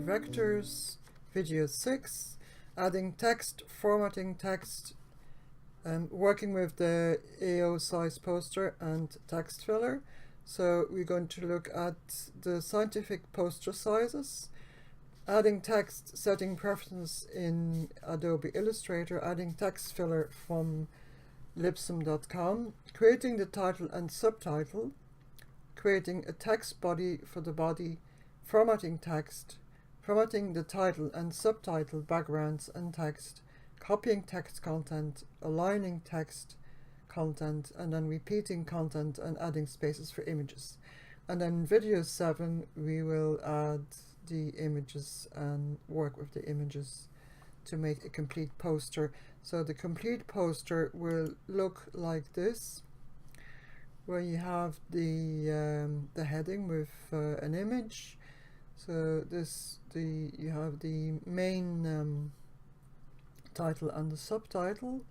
vectors, video 6, adding text, formatting text, working with the AO size poster and text filler. So we're going to look at the scientific poster sizes, adding text, setting preferences in Adobe Illustrator, adding text filler from lipsum.com, creating the title and subtitle, creating a text body for the body, formatting text, formatting the title and subtitle backgrounds and text, copying text content, aligning text content, and then repeating content and adding spaces for images. And then video 7 we will add the images and work with the images to make a complete poster. So the complete poster will look like this, where you have the heading with an image. So you have the main title and the subtitle,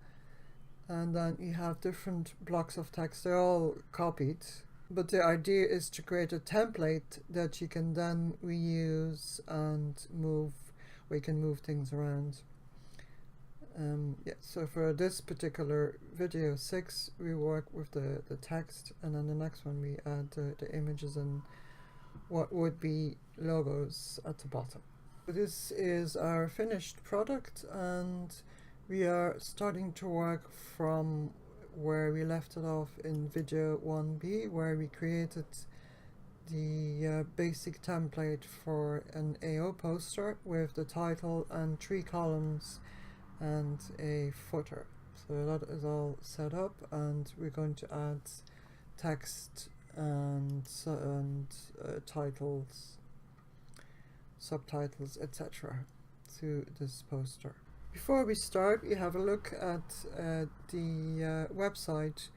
and then you have different blocks of text. They're all copied, but the idea is to create a template that you can then reuse and move, where you can move things around. So for this particular video 6 we work with the text, and then the next one we add the images and what would be logos at the bottom. This is our finished product, and we are starting to work from where we left it off in video 1b, where we created the basic template for an AO poster with the title and 3 columns and a footer. So that is all set up, and we're going to add text and titles, subtitles, etc. to this poster. Before we start, we have a look at the website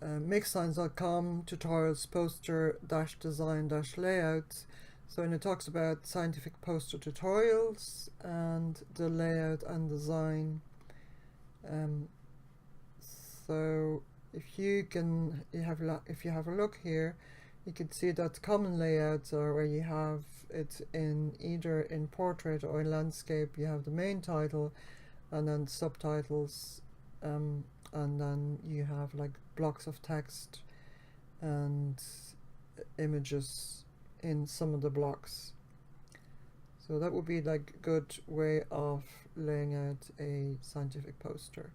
makesigns.com, tutorials, poster design layout. So, and it talks about scientific poster tutorials and the layout and design. So if you have a look here, you can see that common layouts are where you have it in either in portrait or in landscape. You have the main title and then subtitles, and then you have like blocks of text and images in some of the blocks. So that would be like a good way of laying out a scientific poster.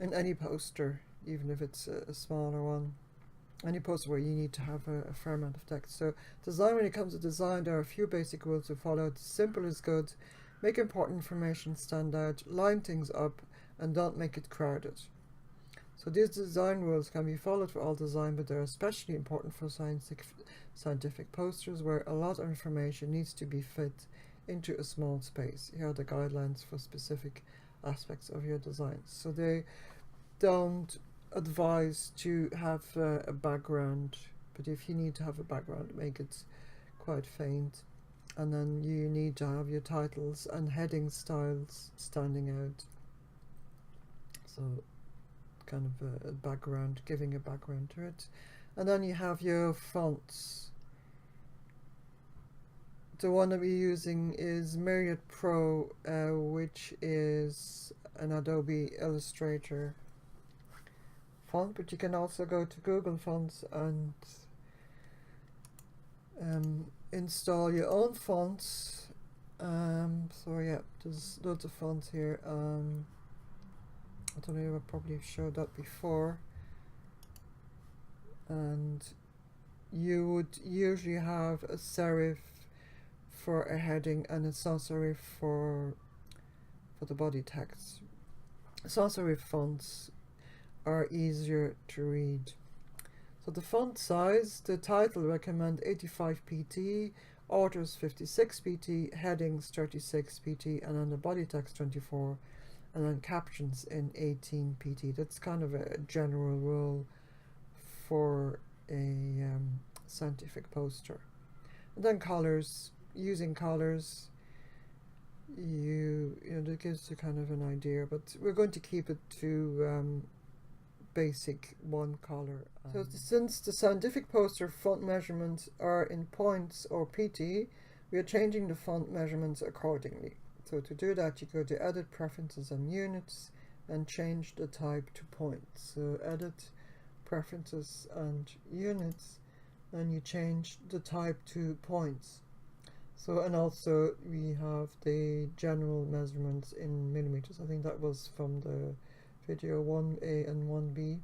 In any poster, even if it's a smaller one, any poster where you need to have a fair amount of text. So design, when it comes to design, there are a few basic rules to follow. Simple is good, make important information stand out, line things up, and don't make it crowded. So these design rules can be followed for all design, but they're especially important for scientific posters where a lot of information needs to be fit into a small space. Here are the guidelines for specific aspects of your designs. So they don't advise to have a background, but if you need to have a background, make it quite faint. And then you need to have your titles and heading styles standing out. So kind of a background, giving a background to it. And then you have your fonts. The one that we're using is Myriad Pro, which is an Adobe Illustrator font, but you can also go to Google Fonts and install your own fonts. So yeah, there's loads of fonts here. I don't know, I probably showed that before. And you would usually have a serif for a heading and a sans serif for the body text. Sans serif fonts are easier to read. So the font size, the title recommend 85 pt, authors 56 pt, headings 36 pt, and then the body text 24, and then captions in 18 pt. That's kind of a general rule for a scientific poster. And then colors, using colors, you know, that gives you kind of an idea, but we're going to keep it to basic one color. So since the scientific poster font measurements are in points or pt, we are changing the font measurements accordingly. So to do that, you go to Edit Preferences and Units and change the type to points. So Edit Preferences and Units, and you change the type to points. So, and also we have the general measurements in millimeters. I think that was from the video 1A and 1B,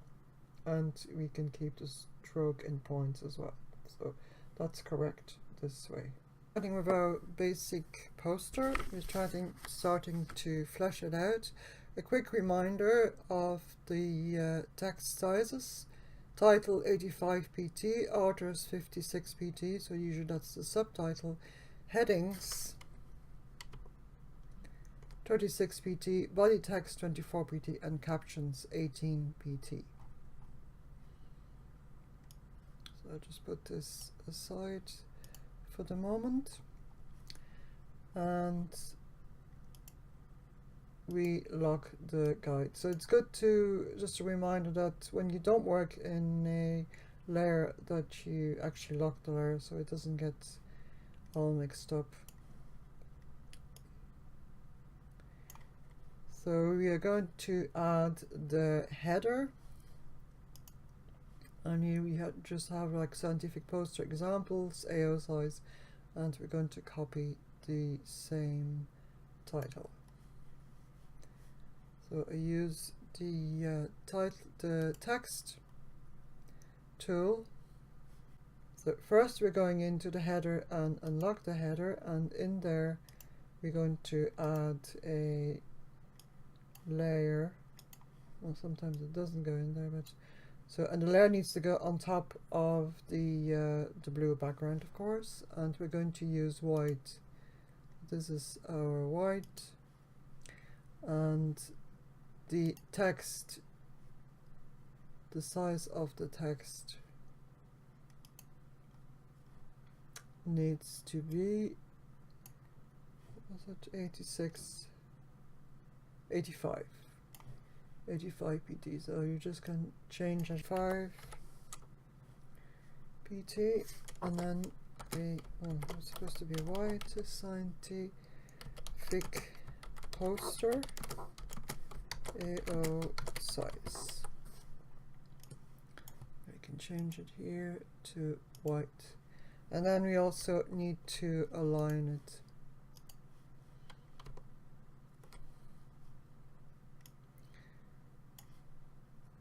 and we can keep the stroke in points as well. So that's correct this way. Starting with our basic poster, we're starting to flesh it out. A quick reminder of the text sizes. Title 85 pt, authors 56 pt, so usually that's the subtitle. Headings 36 pt, body text 24 pt, and captions 18 pt. So I'll just put this aside for the moment, and we lock the guide. So it's good to just a reminder that when you don't work in a layer, that you actually lock the layer so it doesn't get all mixed up. So we are going to add the header, and here we just have like scientific poster examples, AO size, and we're going to copy the same title. So I use the text tool. So first we're going into the header and unlock the header, and in there we're going to add a layer. Well, sometimes it doesn't go in there, but so, and the layer needs to go on top of the blue background, of course, and we're going to use white. This is our white, and the text, the size of the text needs to be, was it 85 pt, so you just can change it 5 pt, and then it's supposed to be white, scientific poster, AO size. We can change it here to white, and then we also need to align it.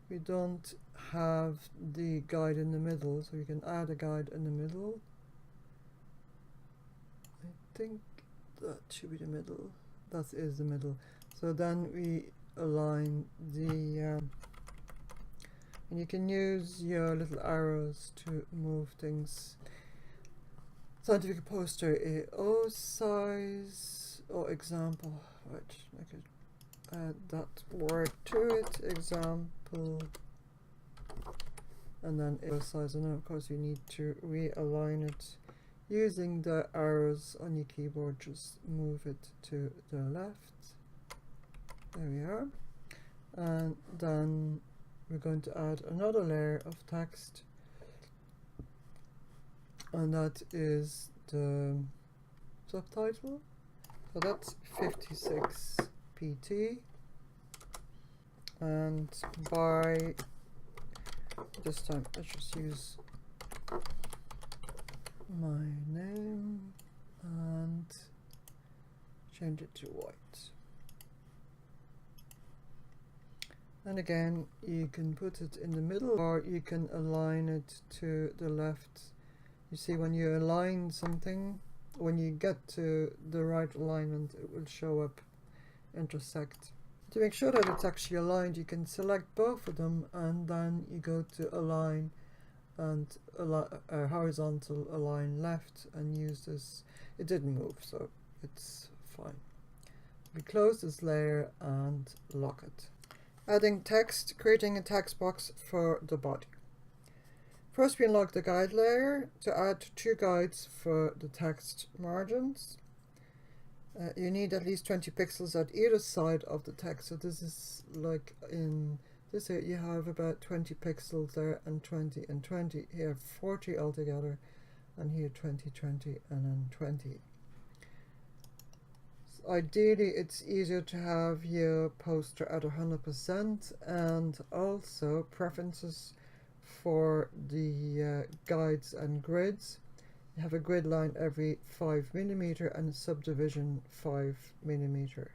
We don't have the guide in the middle, so we can add a guide in the middle. I think that should be the middle. That is the middle. So then we align the and you can use your little arrows to move things. Scientific poster AO size or example. Right, I could add that word to it, example, and then AO size, and then of course you need to realign it using the arrows on your keyboard. Just move it to the left. There we are. And then we're going to add another layer of text, and that is the subtitle. So that's 56 pt, and by this time let's just use my name and change it to white. And again, you can put it in the middle, or you can align it to the left. You see, when you align something, when you get to the right alignment, it will show up intersect. To make sure that it's actually aligned, you can select both of them, and then you go to align and horizontal align left, and use this. It didn't move, so it's fine. We close this layer and lock it. Adding text, creating a text box for the body. First we unlock the guide layer to add 2 guides for the text margins. You need at least 20 pixels at either side of the text. So this is like in this here, you have about 20 pixels there, and 20 and 20. Here 40 altogether, and here 20, 20, and then 20. Ideally, it's easier to have your poster at 100%, and also preferences for the guides and grids. You have a grid line every 5mm and a subdivision 5mm.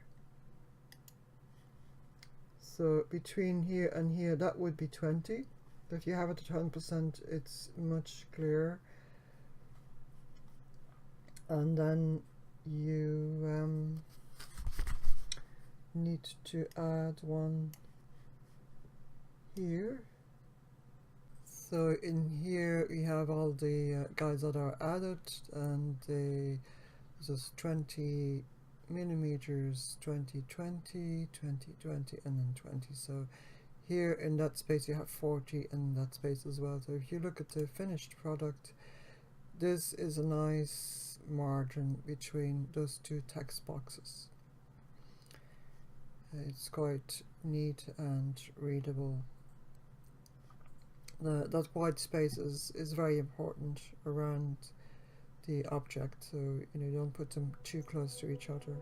So between here and here, that would be 20. But if you have it at 100%, it's much clearer. And then you need to add one here. So in here we have all the guides that are added, and this is 20mm, 2020, 2020, and then 20. So here in that space you have 40 in that space as well. So if you look at the finished product, this is a nice margin between those two text boxes. It's quite neat and readable. That white space is very important around the object, so you don't put them too close to each other.